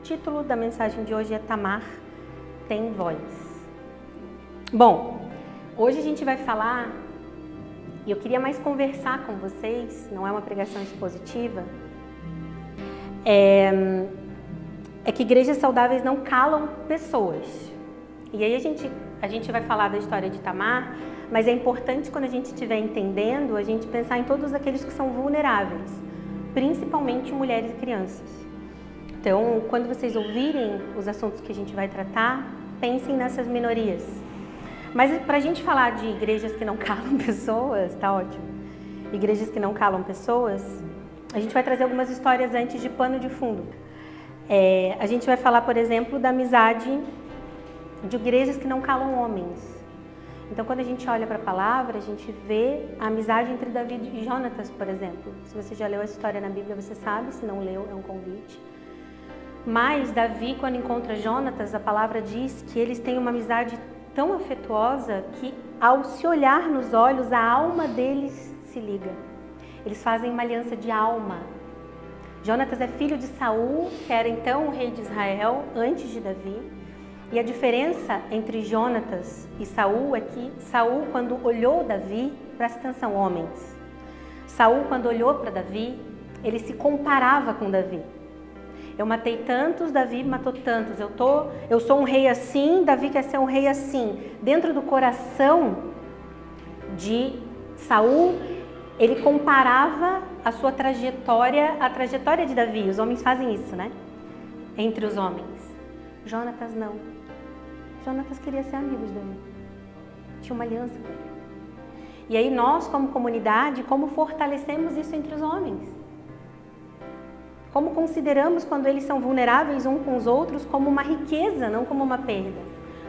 título da mensagem de hoje é Tamar tem voz. Bom, hoje a gente vai falar, e eu queria mais conversar com vocês, não é uma pregação expositiva, é que igrejas saudáveis não calam pessoas. E aí a gente vai falar da história de Tamar, mas é importante quando a gente estiver entendendo, a gente pensar em todos aqueles que são vulneráveis, principalmente mulheres e crianças. Então, quando vocês ouvirem os assuntos que a gente vai tratar, pensem nessas minorias. Mas para a gente falar de igrejas que não calam pessoas, tá ótimo. Igrejas que não calam pessoas, a gente vai trazer algumas histórias antes de pano de fundo. A gente vai falar, por exemplo, da amizade de igrejas que não calam homens. Então, quando a gente olha para a palavra, a gente vê a amizade entre Davi e Jonatas, por exemplo. Se você já leu essa história na Bíblia, você sabe. Se não leu, é um convite. Mas Davi, quando encontra Jonatas, a palavra diz que eles têm uma amizade tão afetuosa que, ao se olhar nos olhos, a alma deles se liga. Eles fazem uma aliança de alma. Jonatas é filho de Saul, que era então o rei de Israel, antes de Davi. E a diferença entre Jonatas e Saul é que Saul, quando olhou Davi, presta atenção, homens. Saul, quando olhou para Davi, ele se comparava com Davi. Eu matei tantos, Davi matou tantos. Eu sou um rei assim, Davi quer ser um rei assim. Dentro do coração de Saul, ele comparava a sua trajetória à trajetória de Davi. Os homens fazem isso, né? Entre os homens. Jonatas não. Jonatas queria ser amigo de Davi. Tinha uma aliança com ele. E aí nós, como comunidade, como fortalecemos isso entre os homens? Como consideramos quando eles são vulneráveis uns com os outros como uma riqueza, não como uma perda?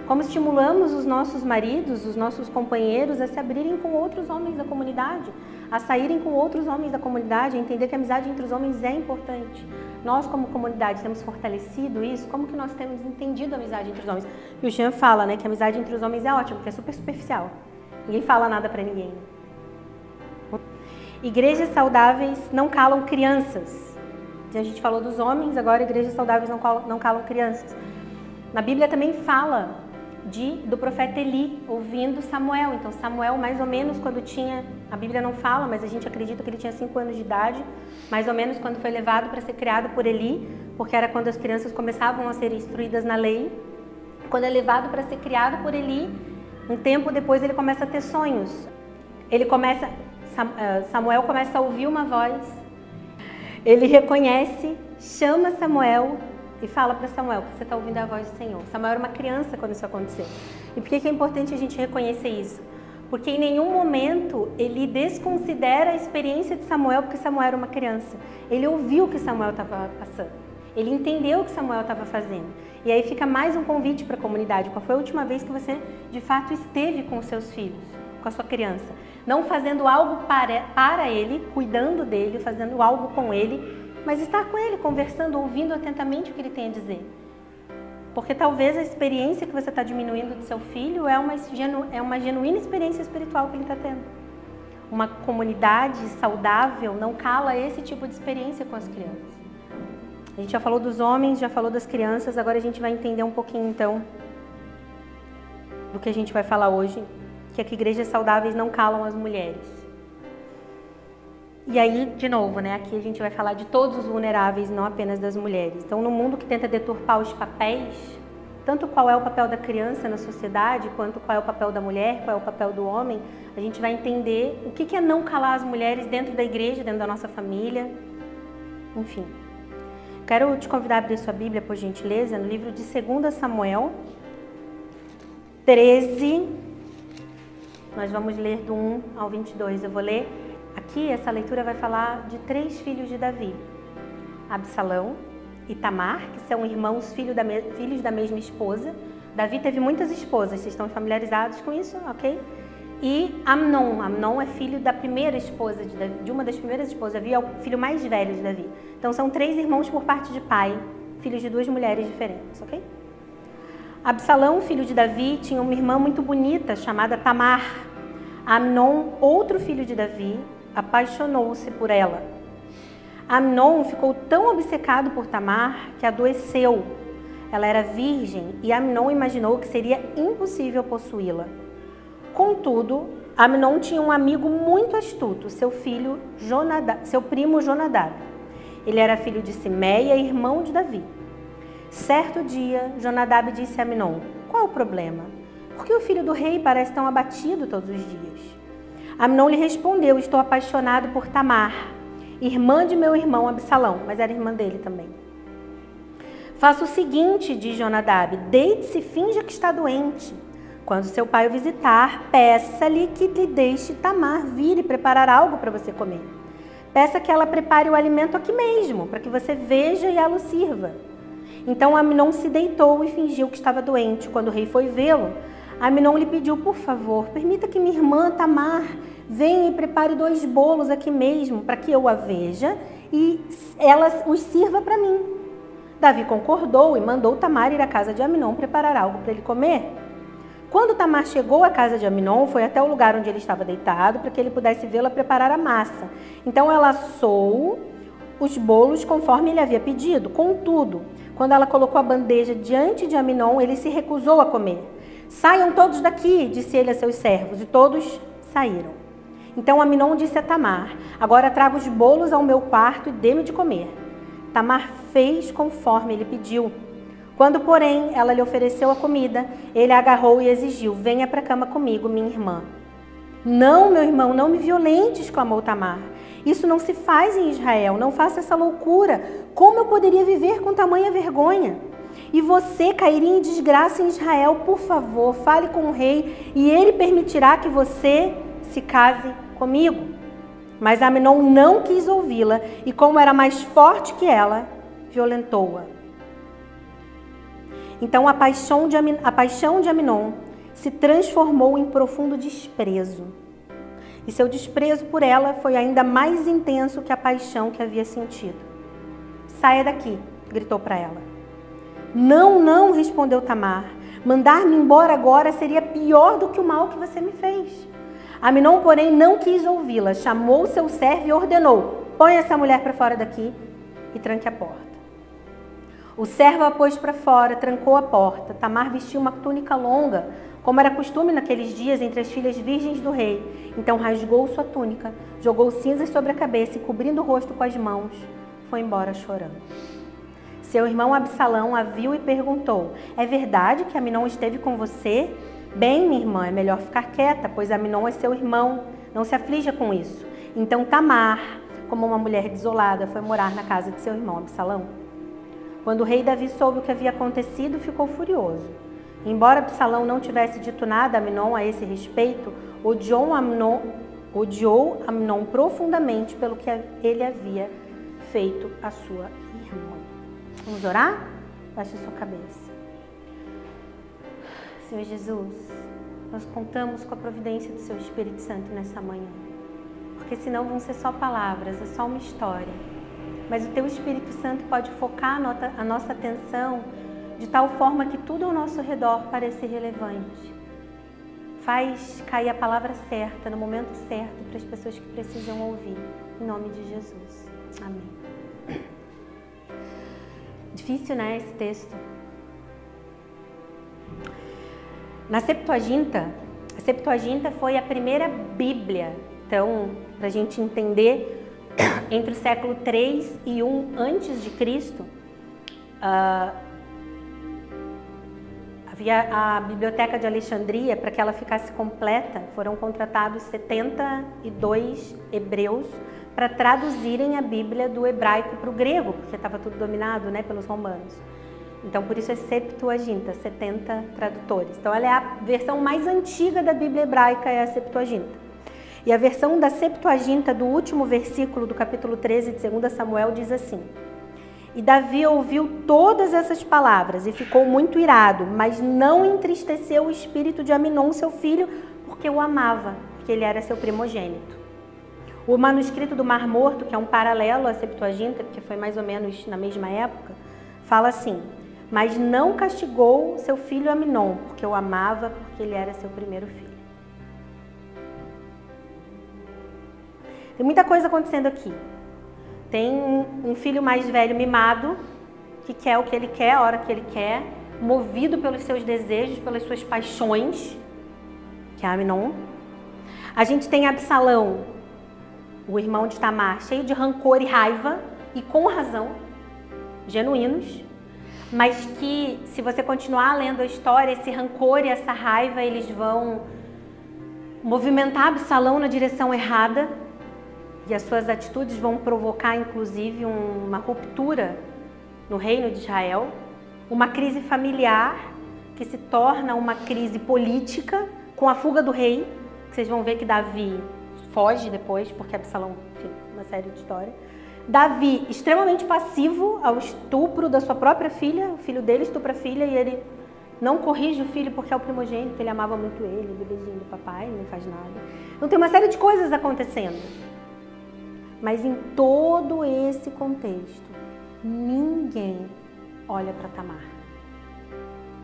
Como estimulamos os nossos maridos, os nossos companheiros a se abrirem com outros homens da comunidade, a saírem com outros homens da comunidade, a entender que a amizade entre os homens é importante. Nós, como comunidade, temos fortalecido isso? Como que nós temos entendido a amizade entre os homens? E o Jean fala, né, que a amizade entre os homens é ótima, porque é super superficial. Ninguém fala nada para ninguém. Igrejas saudáveis não calam crianças. A gente falou dos homens, agora igrejas saudáveis não calam crianças. Na Bíblia também fala do profeta Eli ouvindo Samuel. Então Samuel, mais ou menos quando tinha, a Bíblia não fala, mas a gente acredita que ele tinha 5 anos de idade, mais ou menos quando foi levado para ser criado por Eli, porque era quando as crianças começavam a ser instruídas na lei. Quando é levado para ser criado por Eli, um tempo depois ele começa a ter sonhos. Samuel começa a ouvir uma voz, ele reconhece, chama Samuel e fala para Samuel que você está ouvindo a voz do Senhor. Samuel era uma criança quando isso aconteceu. E por que é importante a gente reconhecer isso? Porque em nenhum momento ele desconsidera a experiência de Samuel, porque Samuel era uma criança. Ele ouviu o que Samuel estava passando. Ele entendeu o que Samuel estava fazendo. E aí fica mais um convite para a comunidade. Qual foi a última vez que você, de fato, esteve com os seus filhos, com a sua criança? Não fazendo algo para ele, cuidando dele, fazendo algo com ele, mas estar com ele, conversando, ouvindo atentamente o que ele tem a dizer. Porque talvez a experiência que você está diminuindo do seu filho é uma genuína experiência espiritual que ele está tendo. Uma comunidade saudável não cala esse tipo de experiência com as crianças. A gente já falou dos homens, já falou das crianças, agora a gente vai entender um pouquinho então do que a gente vai falar hoje, que é que igrejas saudáveis não calam as mulheres. E aí, de novo, né, aqui a gente vai falar de todos os vulneráveis, não apenas das mulheres. Então, no mundo que tenta deturpar os papéis, tanto qual é o papel da criança na sociedade, quanto qual é o papel da mulher, qual é o papel do homem, a gente vai entender o que é não calar as mulheres dentro da igreja, dentro da nossa família, enfim. Quero te convidar a abrir sua Bíblia, por gentileza, no livro de 2 Samuel 13, nós vamos ler do 1 ao 22. Eu vou ler aqui, essa leitura vai falar de 3 filhos de Davi: Absalão e Tamar, que são irmãos, filhos da mesma esposa. Davi teve muitas esposas, vocês estão familiarizados com isso, ok? E Amnon. Amnon é filho da primeira esposa de Davi, de uma das primeiras esposas. Davi é o filho mais velho de Davi. Então são 3 irmãos por parte de pai, filhos de 2 mulheres diferentes, ok? Absalão, filho de Davi, tinha uma irmã muito bonita chamada Tamar. Amnon, outro filho de Davi, apaixonou-se por ela. Amnon ficou tão obcecado por Tamar que adoeceu. Ela era virgem e Amnon imaginou que seria impossível possuí-la. Contudo, Amnon tinha um amigo muito astuto, seu primo Jonadab. Ele era filho de Simeia e irmão de Davi. Certo dia, Jonadab disse a Amnon: qual é o problema? Por que o filho do rei parece tão abatido todos os dias? Amnon lhe respondeu: estou apaixonado por Tamar, irmã de meu irmão Absalão, mas era irmã dele também. Faça o seguinte, diz Jonadab, deite-se e finja que está doente. Quando seu pai o visitar, peça-lhe que lhe deixe Tamar vir e preparar algo para você comer. Peça que ela prepare o alimento aqui mesmo, para que você veja e ela o sirva. Então Amnon se deitou e fingiu que estava doente. Quando o rei foi vê-lo, Amnon lhe pediu: por favor, permita que minha irmã Tamar venha e prepare 2 bolos aqui mesmo, para que eu a veja e ela os sirva para mim. Davi concordou e mandou Tamar ir à casa de Amnon preparar algo para ele comer. Quando Tamar chegou à casa de Amnon, foi até o lugar onde ele estava deitado, para que ele pudesse vê-la preparar a massa. Então ela assou os bolos conforme ele havia pedido. Contudo, quando ela colocou a bandeja diante de Amnon, ele se recusou a comer. Saiam todos daqui, disse ele a seus servos, e todos saíram. Então Amnon disse a Tamar: agora traga os bolos ao meu quarto e dê-me de comer. Tamar fez conforme ele pediu. Quando, porém, ela lhe ofereceu a comida, ele a agarrou e exigiu: venha para a cama comigo, minha irmã. Não, meu irmão, não me violente, exclamou Tamar. Isso não se faz em Israel, não faça essa loucura. Como eu poderia viver com tamanha vergonha? E você cairia em desgraça em Israel. Por favor, fale com o rei e ele permitirá que você se case comigo. Mas Amnon não quis ouvi-la e, como era mais forte que ela, violentou-a. Então a paixão de Amnon se transformou em profundo desprezo. E seu desprezo por ela foi ainda mais intenso que a paixão que havia sentido. Saia daqui, gritou para ela. Não, não, respondeu Tamar. Mandar-me embora agora seria pior do que o mal que você me fez. Amnon, porém, não quis ouvi-la. Chamou seu servo e ordenou: põe essa mulher para fora daqui e tranque a porta. O servo a pôs para fora, trancou a porta. Tamar vestia uma túnica longa, como era costume naqueles dias entre as filhas virgens do rei. Então rasgou sua túnica, jogou cinzas sobre a cabeça e, cobrindo o rosto com as mãos, foi embora chorando. Seu irmão Absalão a viu e perguntou: é verdade que Amnon esteve com você? Bem, minha irmã, é melhor ficar quieta, pois Amnon é seu irmão. Não se aflija com isso. Então Tamar, como uma mulher desolada, foi morar na casa de seu irmão Absalão. Quando o rei Davi soube o que havia acontecido, ficou furioso. Embora Absalão não tivesse dito nada a Amnon a esse respeito, odiou Amnon profundamente pelo que ele havia feito à sua irmã. Vamos orar? Baixe sua cabeça. Senhor Jesus, nós contamos com a providência do Seu Espírito Santo nessa manhã. Porque senão vão ser só palavras, é só uma história. Mas o Teu Espírito Santo pode focar a nossa atenção de tal forma que tudo ao nosso redor pareça irrelevante. Faz cair a palavra certa, no momento certo, para as pessoas que precisam ouvir. Em nome de Jesus. Amém. Difícil, né, esse texto? Na Septuaginta, a Septuaginta foi a primeira Bíblia. Então, para a gente entender, entre o século 3 e 1 antes de Cristo, havia a Biblioteca de Alexandria. Para que ela ficasse completa, foram contratados 72 hebreus para traduzirem a Bíblia do hebraico para o grego, porque estava tudo dominado, né, pelos romanos. Então, por isso é Septuaginta, 70 tradutores. Então, ela é a versão mais antiga da Bíblia hebraica, é a Septuaginta. E a versão da Septuaginta do último versículo do capítulo 13 de 2 Samuel diz assim: e Davi ouviu todas essas palavras e ficou muito irado, mas não entristeceu o espírito de Amnon, seu filho, porque o amava, porque ele era seu primogênito. O manuscrito do Mar Morto, que é um paralelo à Septuaginta, porque foi mais ou menos na mesma época, fala assim: mas não castigou seu filho Amnon, porque o amava, porque ele era seu primeiro filho. Tem muita coisa acontecendo aqui. Tem um filho mais velho mimado, que quer o que ele quer, a hora que ele quer, movido pelos seus desejos, pelas suas paixões, que é Amnon. A gente tem Absalão, o irmão de Tamar, cheio de rancor e raiva, e com razão, genuínos, mas que, se você continuar lendo a história, esse rancor e essa raiva, eles vão movimentar Absalão na direção errada, e as suas atitudes vão provocar, inclusive, uma ruptura no reino de Israel, uma crise familiar que se torna uma crise política com a fuga do rei. Vocês vão ver que Davi foge depois, porque Absalão, enfim, uma série de história. Davi, extremamente passivo ao estupro da sua própria filha, o filho dele estupra a filha e ele não corrige o filho porque é o primogênito, ele amava muito ele, o bebezinho do papai, não faz nada. Então tem uma série de coisas acontecendo. Mas em todo esse contexto, ninguém olha para Tamar.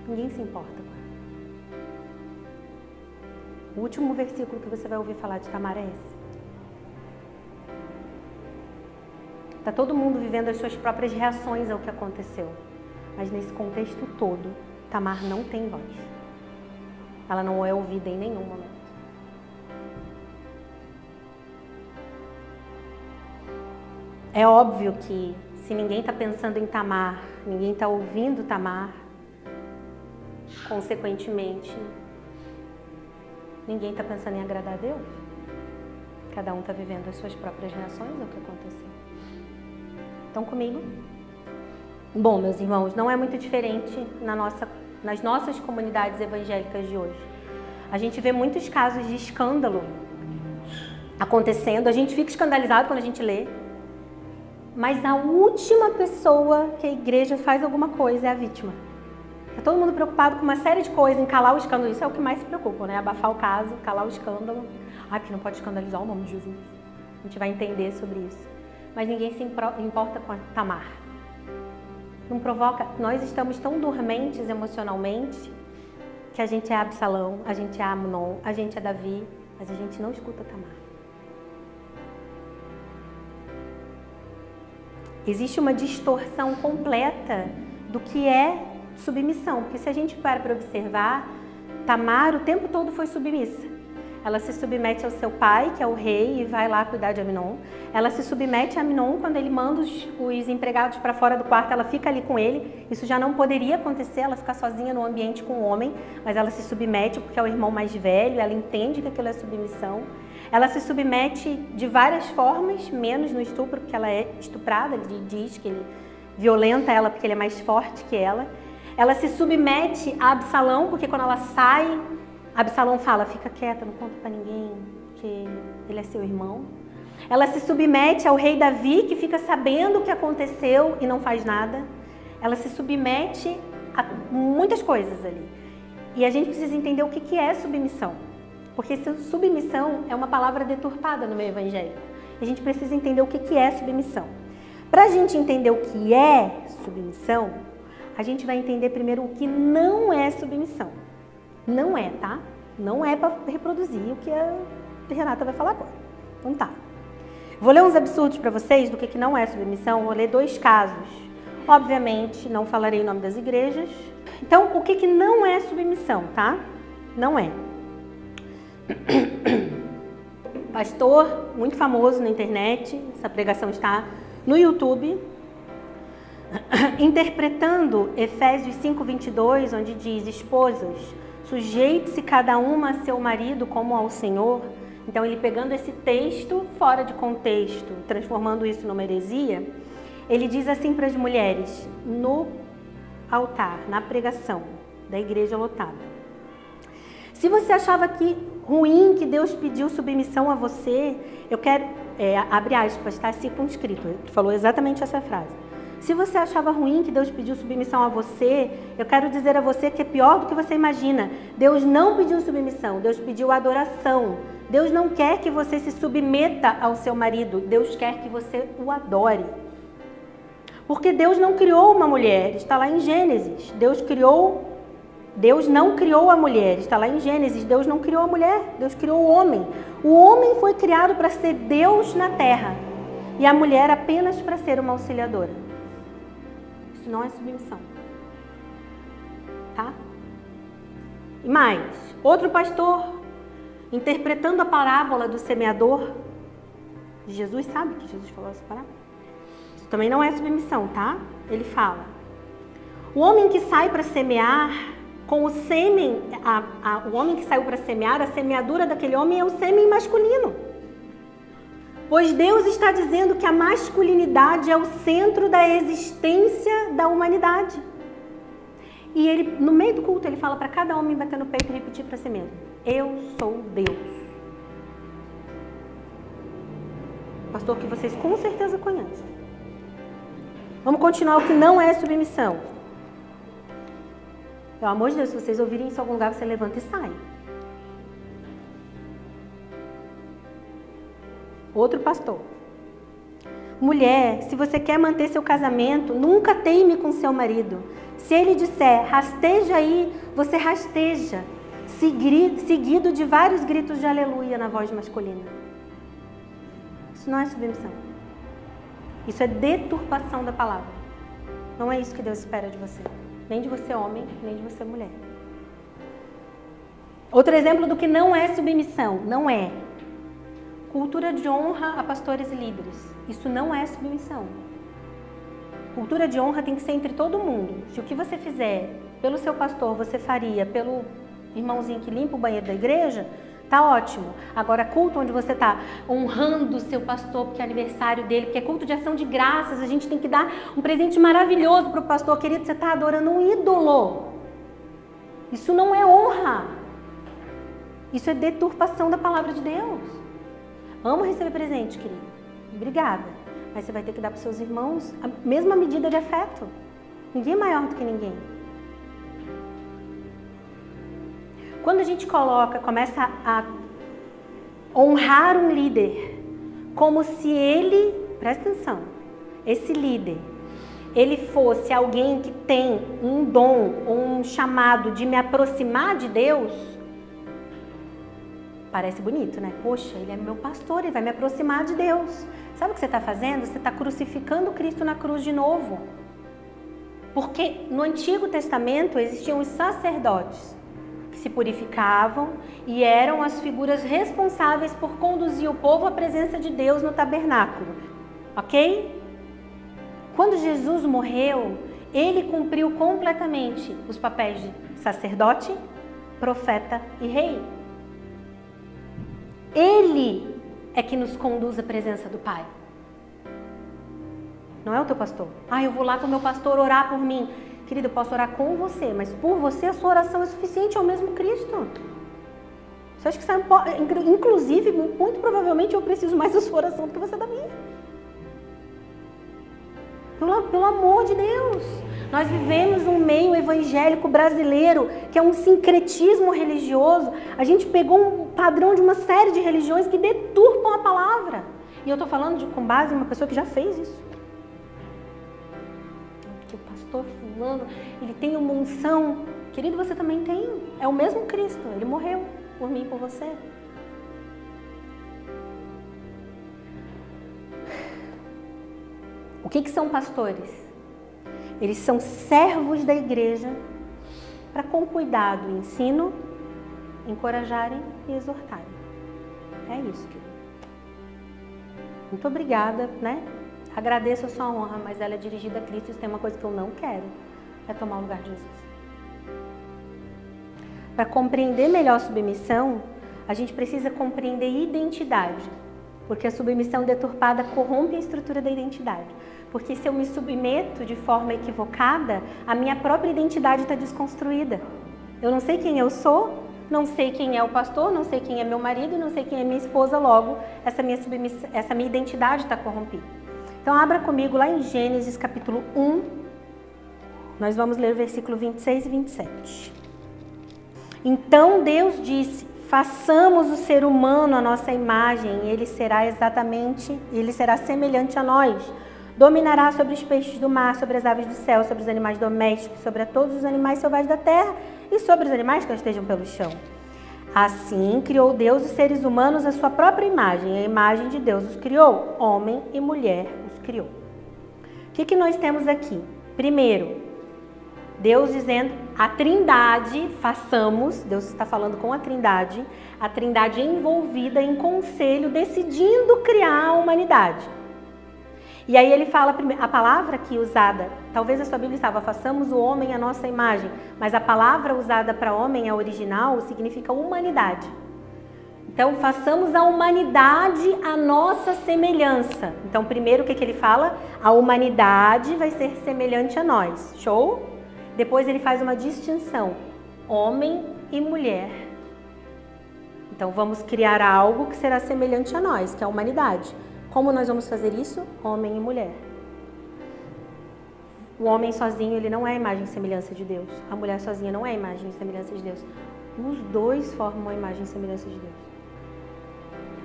Ninguém se importa com ela. O último versículo que você vai ouvir falar de Tamar é esse. Está todo mundo vivendo as suas próprias reações ao que aconteceu. Mas nesse contexto todo, Tamar não tem voz. Ela não é ouvida em nenhum momento. É óbvio que se ninguém está pensando em Tamar, ninguém está ouvindo Tamar, consequentemente, ninguém está pensando em agradar a Deus. Cada um está vivendo as suas próprias reações ao que aconteceu. Estão comigo? Bom, meus irmãos, não é muito diferente nas nossas comunidades evangélicas de hoje. A gente vê muitos casos de escândalo acontecendo, a gente fica escandalizado quando a gente lê, mas a última pessoa que a igreja faz alguma coisa é a vítima. Está todo mundo preocupado com uma série de coisas, em calar o escândalo. Isso é o que mais se preocupa, né? Abafar o caso, calar o escândalo. Ai, porque não pode escandalizar o nome de Jesus. A gente vai entender sobre isso. Mas ninguém se importa com a Tamar. Não provoca. Nós estamos tão dormentes emocionalmente que a gente é Absalão, a gente é Amnon, a gente é Davi, mas a gente não escuta Tamar. Existe uma distorção completa do que é submissão, porque se a gente para observar, Tamar o tempo todo foi submissa. Ela se submete ao seu pai, que é o rei, e vai lá cuidar de Amnon. Ela se submete a Amnon quando ele manda os empregados para fora do quarto, ela fica ali com ele. Isso já não poderia acontecer, ela ficar sozinha no ambiente com o homem, mas ela se submete porque é o irmão mais velho, ela entende que aquilo é submissão. Ela se submete de várias formas, menos no estupro, porque ela é estuprada, ele diz que ele violenta ela porque ele é mais forte que ela. Ela se submete a Absalão, porque quando ela sai, Absalão fala, fica quieta, não conta pra ninguém, porque ele é seu irmão. Ela se submete ao rei Davi, que fica sabendo o que aconteceu e não faz nada. Ela se submete a muitas coisas ali. E a gente precisa entender o que é submissão. Porque submissão é uma palavra deturpada no meio evangélico. A gente precisa entender o que é submissão. Para a gente entender o que é submissão, a gente vai entender primeiro o que não é submissão. Não é, tá? Não é para reproduzir o que a Renata vai falar agora. Então tá. Vou ler uns absurdos para vocês do que não é submissão. Vou ler 2 casos. Obviamente, não falarei o nome das igrejas. Então, o que não é submissão, tá? Não é. Pastor muito famoso na internet, essa pregação está no YouTube, interpretando Efésios 5:22, onde diz: esposas, sujeite-se cada uma a seu marido como ao Senhor. Então ele pegando esse texto fora de contexto, transformando isso numa heresia, ele diz assim para as mulheres no altar, na pregação da igreja lotada: se você achava que ruim que Deus pediu submissão a você, eu quero, abre aspas, está circunscrito, ele falou exatamente essa frase. Se você achava ruim que Deus pediu submissão a você, eu quero dizer a você que é pior do que você imagina. Deus não pediu submissão, Deus pediu adoração. Deus não quer que você se submeta ao seu marido, Deus quer que você o adore. Porque Deus não criou uma mulher, está lá em Gênesis. Deus não criou a mulher, está lá em Gênesis. Deus não criou a mulher, Deus criou o homem. O homem foi criado para ser Deus na terra. e a mulher apenas para ser uma auxiliadora. Isso não é submissão. Tá? E mais, outro pastor, interpretando a parábola do semeador, Jesus sabe que Jesus falou essa parábola? Isso também não é submissão, tá? Ele fala: o homem que sai para semear, com o sêmen, o homem que saiu para semear, a semeadura daquele homem é o sêmen masculino. Pois Deus está dizendo que a masculinidade é o centro da existência da humanidade. E ele, no meio do culto, ele fala para cada homem bater no peito e repetir para si mesmo: eu sou Deus. Pastor que vocês com certeza conhecem. Vamos continuar o que não é submissão. Pelo amor de Deus, se vocês ouvirem isso em algum lugar, você levanta e sai. Outro pastor: mulher, se você quer manter seu casamento, nunca teime com seu marido. Se ele disser rasteja aí, você rasteja, seguido de vários gritos de aleluia na voz masculina. Isso não é submissão. Isso é deturpação da palavra. Não é isso que Deus espera de você. Nem de você homem, nem de você mulher. Outro exemplo do que não é submissão. Não é. Cultura de honra a pastores e líderes. Isso não é submissão. Cultura de honra tem que ser entre todo mundo. Se o que você fizer pelo seu pastor, você faria pelo irmãozinho que limpa o banheiro da igreja, tá ótimo. Agora, culto onde você tá honrando o seu pastor porque é aniversário dele, porque é culto de ação de graças, a gente tem que dar um presente maravilhoso pro pastor. Querido, você tá adorando um ídolo. Isso não é honra. Isso é deturpação da palavra de Deus. Amo receber presente, querido. Obrigada. Mas você vai ter que dar para os seus irmãos a mesma medida de afeto. Ninguém é maior do que ninguém. Quando a gente começa a honrar um líder, como se ele, presta atenção, esse líder, ele fosse alguém que tem um dom, um chamado de me aproximar de Deus, parece bonito, né? Poxa, ele é meu pastor, ele vai me aproximar de Deus. Sabe o que você está fazendo? Você está crucificando Cristo na cruz de novo. Porque no Antigo Testamento existiam os sacerdotes que se purificavam e eram as figuras responsáveis por conduzir o povo à presença de Deus no tabernáculo. Ok? Quando Jesus morreu, ele cumpriu completamente os papéis de sacerdote, profeta e rei. Ele é que nos conduz à presença do Pai. Não é o teu pastor. Eu vou lá para o meu pastor orar por mim. Querido, eu posso orar com você, mas por você a sua oração é suficiente, é o mesmo Cristo. Você acha que inclusive, muito provavelmente eu preciso mais da sua oração do que você da minha. Pelo amor de Deus. Nós vivemos um meio evangélico brasileiro que é um sincretismo religioso. A gente pegou um padrão de uma série de religiões que deturpam a palavra. E eu estou falando com base em uma pessoa que já fez isso. Que o pastor fulano, ele tem uma unção. Querido, você também tem. É o mesmo Cristo. Ele morreu por mim e por você. O que são pastores? Eles são servos da igreja para, com cuidado, ensino, encorajarem e exortarem. É isso, querido. Muito obrigada, né? Agradeço a sua honra, mas ela é dirigida a Cristo. Isso tem uma coisa que eu não quero, é tomar o lugar de Jesus. Para compreender melhor a submissão, a gente precisa compreender identidade, porque a submissão deturpada corrompe a estrutura da identidade. Porque se eu me submeto de forma equivocada, a minha própria identidade está desconstruída. Eu não sei quem eu sou, não sei quem é o pastor, não sei quem é meu marido, não sei quem é minha esposa, logo essa minha identidade está corrompida. Então abra comigo lá em Gênesis capítulo 1, nós vamos ler o versículo 26 e 27. Então Deus disse: façamos o ser humano à nossa imagem, ele será semelhante a nós. Dominará sobre os peixes do mar, sobre as aves do céu, sobre os animais domésticos, sobre todos os animais selvagens da terra e sobre os animais que estejam pelo chão. Assim, criou Deus os seres humanos à sua própria imagem. A imagem de Deus os criou. Homem e mulher os criou. O que nós temos aqui? Primeiro, Deus dizendo, a Trindade, façamos, Deus está falando com a Trindade envolvida em conselho, decidindo criar a humanidade. E aí ele fala, a palavra aqui usada, talvez a sua Bíblia estava, façamos o homem à nossa imagem, mas a palavra usada para homem, a original, significa humanidade. Então, façamos a humanidade à nossa semelhança. Então, primeiro o que ele fala? A humanidade vai ser semelhante a nós. Show? Depois ele faz uma distinção, homem e mulher. Então, vamos criar algo que será semelhante a nós, que é a humanidade. Como nós vamos fazer isso? Homem e mulher. O homem sozinho, ele não é a imagem e semelhança de Deus. A mulher sozinha não é a imagem e semelhança de Deus. Os dois formam a imagem e semelhança de Deus.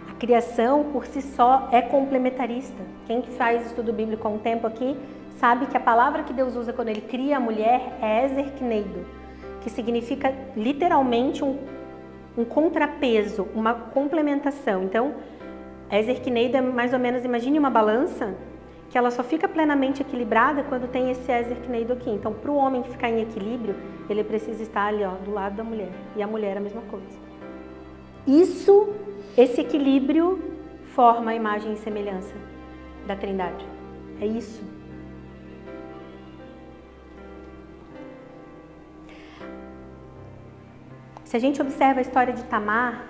A criação, por si só, é complementarista. Quem faz estudo bíblico há um tempo aqui, sabe que a palavra que Deus usa quando ele cria a mulher é ezer-kneido, que significa literalmente um contrapeso, uma complementação. Então, ezer-kneido é mais ou menos, imagine uma balança, que ela só fica plenamente equilibrada quando tem esse ezer-kneido aqui. Então, para o homem ficar em equilíbrio, ele precisa estar ali, ó, do lado da mulher. E a mulher é a mesma coisa. Esse equilíbrio forma a imagem e semelhança da Trindade. É isso. Se a gente observa a história de Tamar,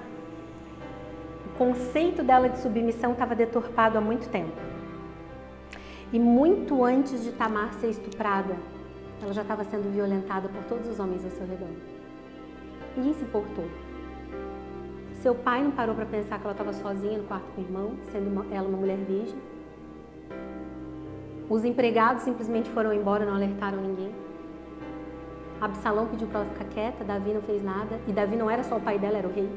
o conceito dela de submissão estava deturpado há muito tempo. E muito antes de Tamar ser estuprada, ela já estava sendo violentada por todos os homens ao seu redor. Ninguém se importou. Seu pai não parou para pensar que ela estava sozinha no quarto com o irmão, sendo ela uma mulher virgem. Os empregados simplesmente foram embora, não alertaram ninguém. Absalão pediu para ela ficar quieta, Davi não fez nada. E Davi não era só o pai dela, era o rei.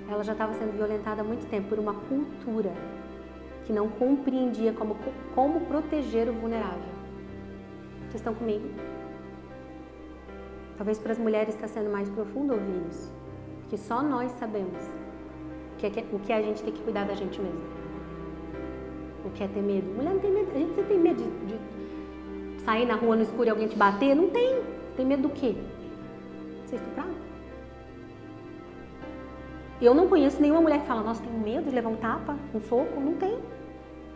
Ela já estava sendo violentada há muito tempo por uma cultura que não compreendia como proteger o vulnerável. Vocês estão comigo? Talvez para as mulheres está sendo mais profundo ouvir isso. Porque só nós sabemos o que é a gente ter que cuidar da gente mesmo. O que é ter medo. Mulher não tem medo. A gente sempre tem medo de sair na rua no escuro e alguém te bater? Não tem. Tem medo do quê? Ser estuprado? Eu não conheço nenhuma mulher que fala, nossa, tenho medo de levar um tapa, um soco. Não tem.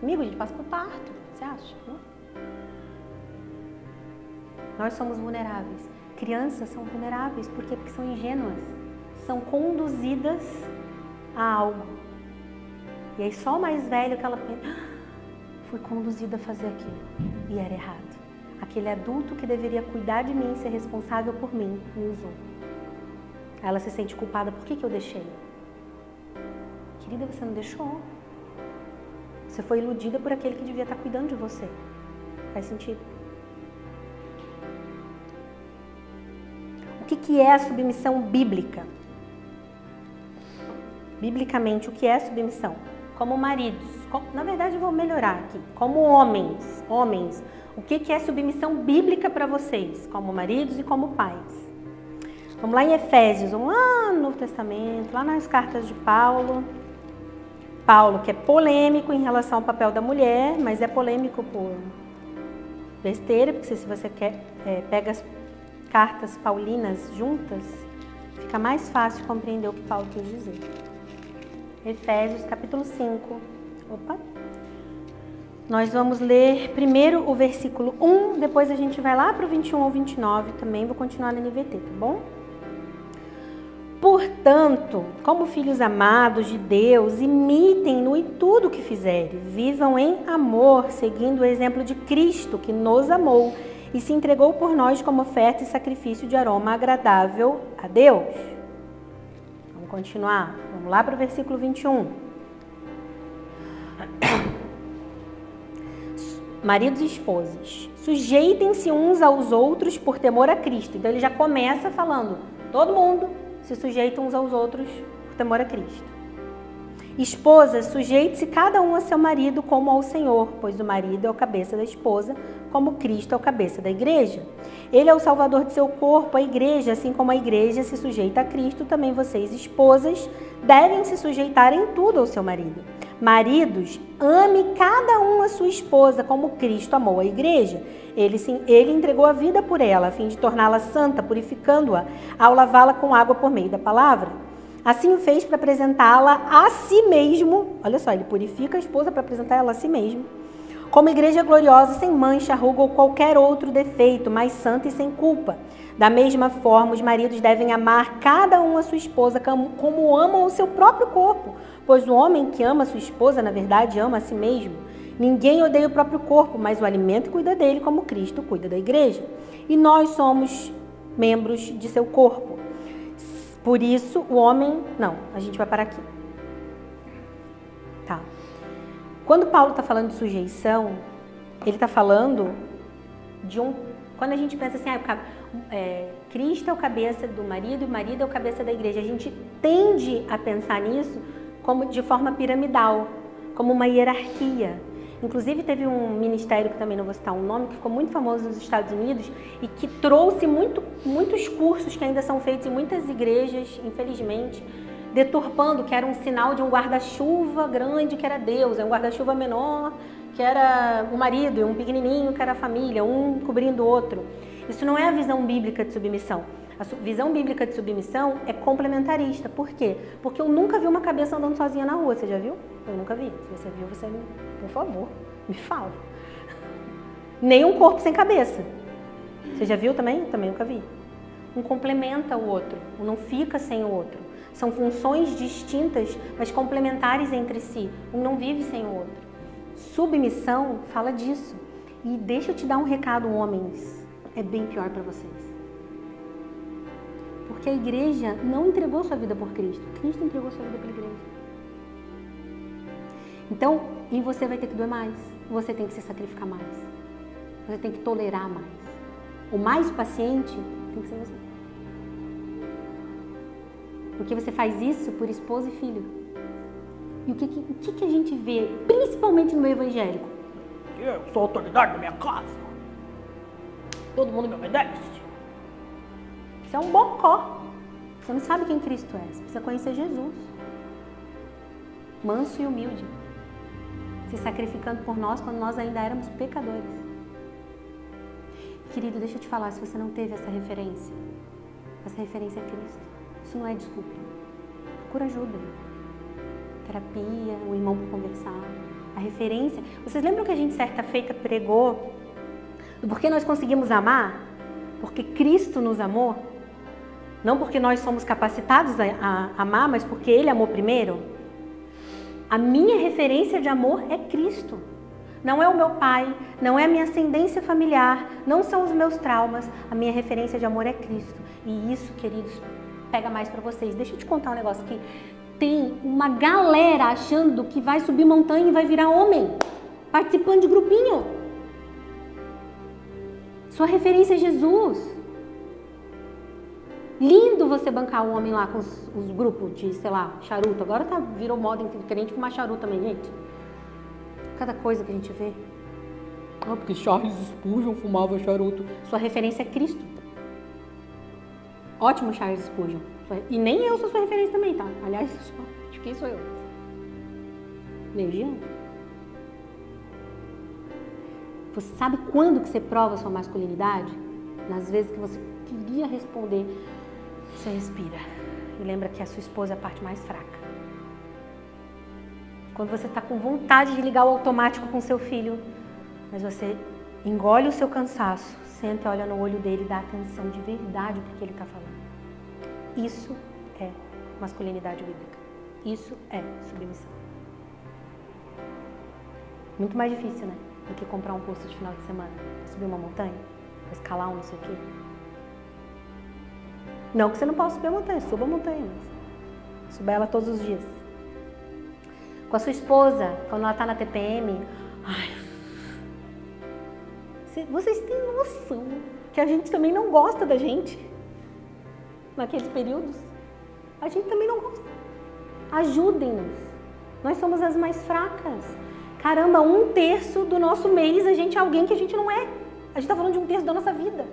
Amigo, a gente passa por parto. Você acha? Não? Nós somos vulneráveis. Crianças são vulneráveis. Por quê? Porque são ingênuas. São conduzidas a algo. E aí só o mais velho que ela pensa, fui conduzida a fazer aquilo. E era errado. Aquele adulto que deveria cuidar de mim, ser responsável por mim, me usou. Ela se sente culpada. Por que eu deixei? Querida, você não deixou. Você foi iludida por aquele que devia estar cuidando de você. Faz sentido? O que é a submissão bíblica? Biblicamente, o que é a submissão? Como maridos, na verdade eu vou melhorar aqui, como homens, o que é submissão bíblica para vocês, como maridos e como pais? Vamos lá em Efésios, vamos lá no Novo Testamento, lá nas cartas de Paulo. Paulo, que é polêmico em relação ao papel da mulher, mas é polêmico por besteira, porque se você pega as cartas paulinas juntas, fica mais fácil compreender o que Paulo quis dizer. Efésios, capítulo 5. Nós vamos ler primeiro o versículo 1, depois a gente vai lá para o 21 ao 29 também, vou continuar na NVT, tá bom? Portanto, como filhos amados de Deus, imitem-no em tudo o que fizerem. Vivam em amor, seguindo o exemplo de Cristo, que nos amou e se entregou por nós como oferta e sacrifício de aroma agradável a Deus. Vamos continuar. Vamos lá para o versículo 21. Maridos e esposas, sujeitem-se uns aos outros por temor a Cristo. Então ele já começa falando, todo mundo se sujeita uns aos outros por temor a Cristo. Esposas, sujeite-se cada um a seu marido como ao Senhor, pois o marido é o cabeça da esposa, como Cristo é o cabeça da igreja. Ele é o salvador de seu corpo, a igreja, assim como a igreja se sujeita a Cristo, também vocês, esposas, devem se sujeitar em tudo ao seu marido. Maridos, ame cada um a sua esposa, como Cristo amou a igreja. Ele entregou a vida por ela, a fim de torná-la santa, purificando-a, ao lavá-la com água por meio da palavra. Assim o fez para apresentá-la a si mesmo. Olha só, ele purifica a esposa para apresentar ela a si mesmo. Como igreja gloriosa, sem mancha, ruga ou qualquer outro defeito, mas santa e sem culpa. Da mesma forma, os maridos devem amar cada um a sua esposa como amam o seu próprio corpo. Pois o homem que ama a sua esposa, na verdade, ama a si mesmo. Ninguém odeia o próprio corpo, mas o alimenta e cuida dele, como Cristo cuida da igreja. E nós somos membros de seu corpo. Por isso, o homem... Não, a gente vai parar aqui. Tá. Quando Paulo está falando de sujeição, ele está falando de um... Quando a gente pensa assim, Cristo é o cabeça do marido e o marido é o cabeça da igreja, a gente tende a pensar nisso como de forma piramidal, como uma hierarquia. Inclusive, teve um ministério, que também não vou citar um nome, que ficou muito famoso nos Estados Unidos e que trouxe muitos cursos que ainda são feitos em muitas igrejas, infelizmente, deturpando que era um sinal de um guarda-chuva grande, que era Deus, um guarda-chuva menor, que era o marido, e um pequenininho, que era a família, um cobrindo o outro. Isso não é a visão bíblica de submissão. A visão bíblica de submissão é complementarista. Por quê? Porque eu nunca vi uma cabeça andando sozinha na rua. Você já viu? Eu nunca vi. Se você viu, você, por favor, me fala. Nem um corpo sem cabeça. Você já viu também? Também nunca vi. Um complementa o outro, um não fica sem o outro. São funções distintas, mas complementares entre si. Um não vive sem o outro. Submissão fala disso. E deixa eu te dar um recado, homens. É bem pior para vocês. Porque a igreja não entregou sua vida por Cristo. Cristo entregou sua vida pela igreja. Então, e você vai ter que doer mais. Você tem que se sacrificar mais. Você tem que tolerar mais. O mais paciente tem que ser você. Porque você faz isso por esposa e filho. E o que a gente vê, principalmente no meio evangélico? Eu sou a autoridade da minha casa. Todo mundo me obedece. Isso é um bocó. Você não sabe quem Cristo é. Você precisa conhecer Jesus. Manso e humilde. Se sacrificando por nós quando nós ainda éramos pecadores. Querido, deixa eu te falar, se você não teve essa referência é Cristo. Isso não é desculpa. Procura ajuda. Terapia, um irmão para conversar. A referência. Vocês lembram que a gente certa feita pregou do porquê nós conseguimos amar? Porque Cristo nos amou? Não porque nós somos capacitados a amar, mas porque Ele amou primeiro? A minha referência de amor é Cristo. Não é o meu pai, não é a minha ascendência familiar, não são os meus traumas. A minha referência de amor é Cristo. E isso, queridos, pega mais para vocês. Deixa eu te contar um negócio aqui. Tem uma galera achando que vai subir montanha e vai virar homem, participando de grupinho. Sua referência é Jesus. Lindo você bancar um homem lá com os grupos de, sei lá, charuto. Agora virou moda crente fumar charuto também, gente. Cada coisa que a gente vê. Ah, porque Charles Spurgeon fumava charuto. Sua referência é Cristo. Ótimo, Charles Spurgeon. E nem eu sou sua referência também, tá? Aliás, de quem sou eu? Legião. Você sabe quando que você prova a sua masculinidade? Nas vezes que você queria responder, você respira. E lembra que a sua esposa é a parte mais fraca. Quando você está com vontade de ligar o automático com seu filho, mas você engole o seu cansaço, senta e olha no olho dele e dá atenção de verdade para o que ele está falando. Isso é masculinidade bíblica. Isso é submissão. Muito mais difícil, né? Do que comprar um curso de final de semana. Para subir uma montanha, para escalar um não sei o quê. Não que você não possa subir a montanha, suba a montanha, mas suba ela todos os dias. Com a sua esposa, quando ela está na TPM, vocês têm noção que a gente também não gosta da gente naqueles períodos? A gente também não gosta. Ajudem-nos. Nós somos as mais fracas. Caramba, 1/3 do nosso mês a gente é alguém que a gente não é. A gente tá falando de 1/3 da nossa vida.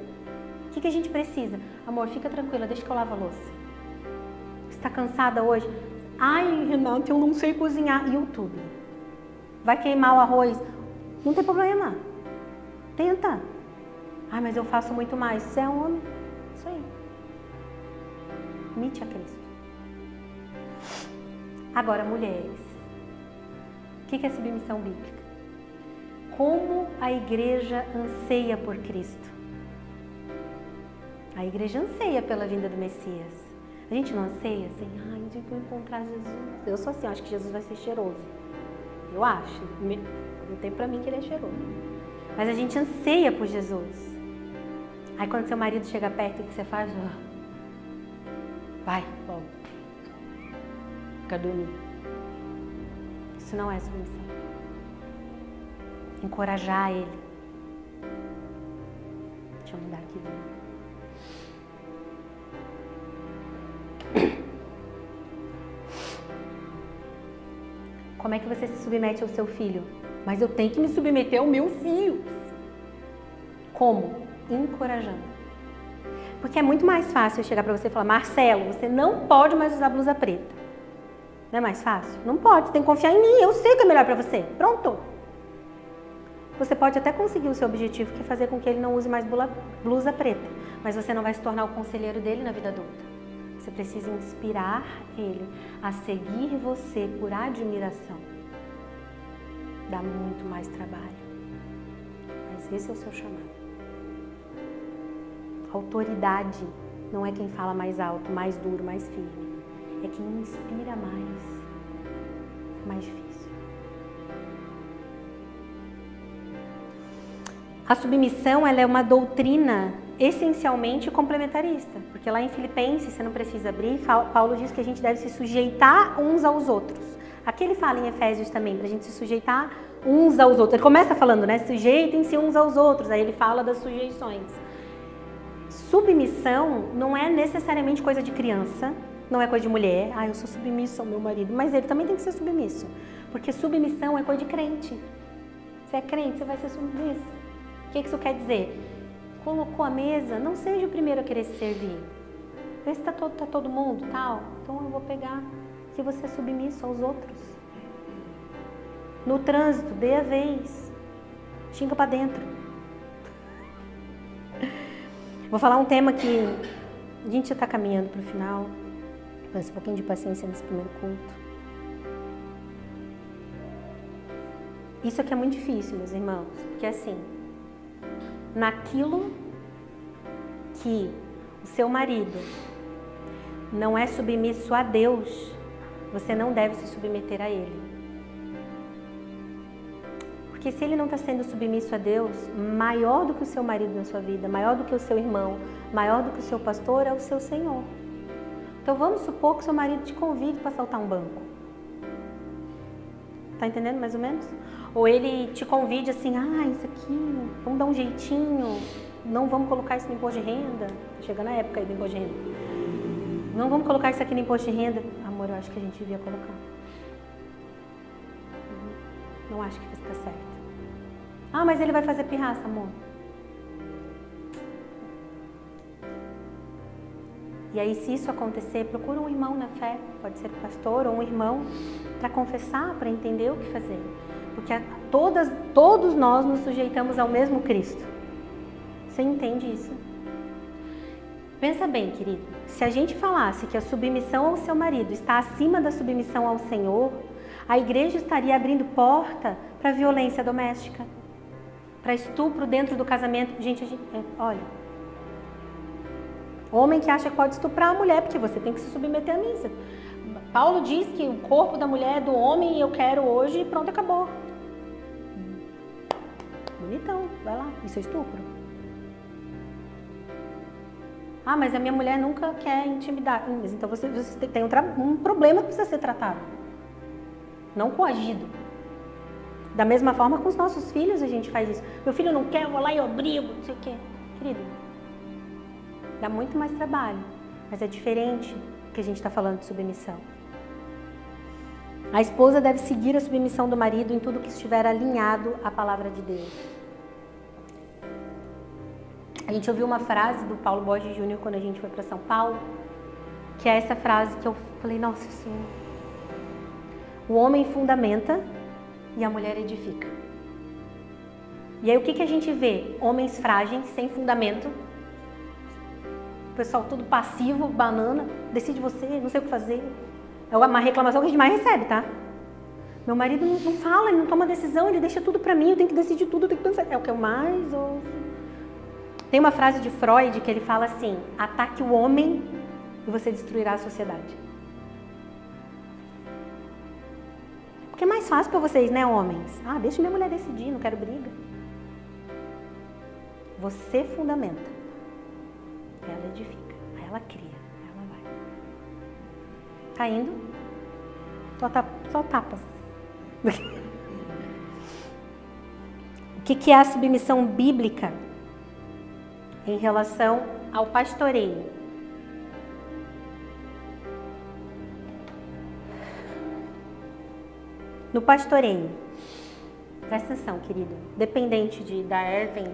O que a gente precisa? Amor, fica tranquila, deixa que eu lavo a louça. Você tá cansada hoje? Ai, Renata, eu não sei cozinhar. YouTube. Vai queimar o arroz? Não tem problema. Tenta. Ai, mas eu faço muito mais. Você é homem. Isso aí. Imite a Cristo. Agora, mulheres. O que é submissão bíblica? Como a igreja anseia por Cristo. A igreja anseia pela vinda do Messias. A gente não anseia assim, ai, um dia que eu encontrar Jesus. Eu sou assim, eu acho que Jesus vai ser cheiroso. Eu acho. Não tem pra mim que ele é cheiroso. Mas a gente anseia por Jesus. Aí quando seu marido chega perto, o que você faz? Vai, vamos. Fica dormindo. Isso não é submissão. Encorajar ele. Deixa eu mudar aqui. Como é que você se submete ao seu filho? Mas eu tenho que me submeter ao meu filho. Como? Encorajando. Porque é muito mais fácil eu chegar pra você e falar, Marcelo, você não pode mais usar blusa preta. Não é mais fácil? Não pode, você tem que confiar em mim, eu sei o que é melhor pra você. Pronto. Você pode até conseguir o seu objetivo, que é fazer com que ele não use mais blusa preta. Mas você não vai se tornar o conselheiro dele na vida adulta. Você precisa inspirar ele a seguir você por admiração. Dá muito mais trabalho. Mas esse é o seu chamado. Autoridade não é quem fala mais alto, mais duro, mais firme. É quem inspira mais. É mais difícil. A submissão, ela é uma doutrina essencialmente complementarista, porque lá em Filipenses, você não precisa abrir, Paulo diz que a gente deve se sujeitar uns aos outros. Aqui ele fala em Efésios também, para a gente se sujeitar uns aos outros. Ele começa falando, né, sujeitem-se uns aos outros, aí ele fala das sujeições. Submissão não é necessariamente coisa de criança, não é coisa de mulher, eu sou submissa ao meu marido, mas ele também tem que ser submisso, porque submissão é coisa de crente. Você é crente, você vai ser submissa. O que isso quer dizer? Colocou a mesa, não seja o primeiro a querer se servir. Vê se tá todo mundo, tal. Então eu vou pegar que você é submisso aos outros. No trânsito, dê a vez. Xinga pra dentro. Vou falar um tema que a gente já tá caminhando pro final. Peço um pouquinho de paciência nesse primeiro culto. Isso aqui é muito difícil, meus irmãos, porque assim, naquilo que o seu marido não é submisso a Deus, você não deve se submeter a ele. Porque se ele não está sendo submisso a Deus, maior do que o seu marido na sua vida, maior do que o seu irmão, maior do que o seu pastor, é o seu Senhor. Então vamos supor que o seu marido te convide para assaltar um banco. Tá entendendo mais ou menos? Ou ele te convide assim, isso aqui, vamos dar um jeitinho, não vamos colocar isso no imposto de renda. Tá chegando a época aí do imposto de renda. Não vamos colocar isso aqui no imposto de renda. Amor, eu acho que a gente devia colocar. Não acho que isso está certo. Mas ele vai fazer pirraça, amor. E aí, se isso acontecer, procura um irmão na fé, pode ser o pastor ou um irmão, para confessar, para entender o que fazer. Porque todos nós nos sujeitamos ao mesmo Cristo. Você entende isso? Pensa bem, querido. Se a gente falasse que a submissão ao seu marido está acima da submissão ao Senhor, a igreja estaria abrindo porta para violência doméstica, para estupro dentro do casamento. Gente, olha, homem que acha que pode estuprar a mulher, porque você tem que se submeter a mim. Paulo diz que o corpo da mulher é do homem e eu quero hoje e pronto, acabou. Bonitão, vai lá, isso é estupro. Mas a minha mulher nunca quer intimidade. Então você tem um problema que precisa ser tratado. Não coagido. Da mesma forma com os nossos filhos a gente faz isso. Meu filho não quer, eu vou lá e obrigo, não sei o quê. Querido, dá muito mais trabalho. Mas é diferente que a gente está falando de submissão. A esposa deve seguir a submissão do marido em tudo que estiver alinhado à palavra de Deus. A gente ouviu uma frase do Paulo Borges Júnior quando a gente foi para São Paulo, que é essa frase que eu falei, nossa Senhora, o homem fundamenta e a mulher edifica. E aí o que a gente vê? Homens frágeis, sem fundamento, o pessoal tudo passivo, banana, decide você, não sei o que fazer. É uma reclamação que a gente mais recebe, tá? Meu marido não fala, ele não toma decisão, ele deixa tudo pra mim, eu tenho que decidir tudo, eu tenho que pensar. É o que eu mais ouço. Tem uma frase de Freud que ele fala assim, ataque o homem e você destruirá a sociedade. Porque é mais fácil pra vocês, né, homens? Ah, deixa minha mulher decidir, não quero briga. Você fundamenta. Ela edifica, ela cria, ela vai. Tá indo? Só tapas. O que é a submissão bíblica em relação ao pastoreio? No pastoreio, presta atenção, querido, dependente da Erwin,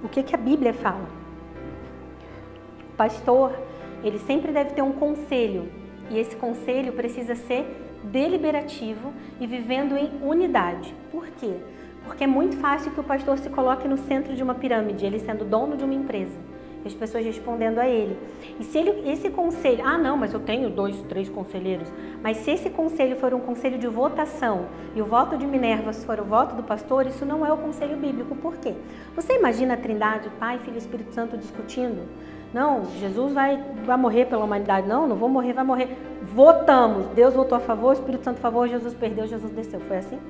o que a Bíblia fala? O pastor, ele sempre deve ter um conselho, e esse conselho precisa ser deliberativo e vivendo em unidade. Por quê? Porque é muito fácil que o pastor se coloque no centro de uma pirâmide, ele sendo dono de uma empresa, e as pessoas respondendo a ele. E se esse conselho, não, mas eu tenho 2, 3 conselheiros, mas se esse conselho for um conselho de votação e o voto de Minerva for o voto do pastor, isso não é o conselho bíblico. Por quê? Você imagina a Trindade, Pai, Filho e Espírito Santo discutindo? Não, Jesus vai morrer pela humanidade. Não vou morrer, vai morrer. Votamos. Deus votou a favor, o Espírito Santo a favor, Jesus perdeu, Jesus desceu. Foi assim?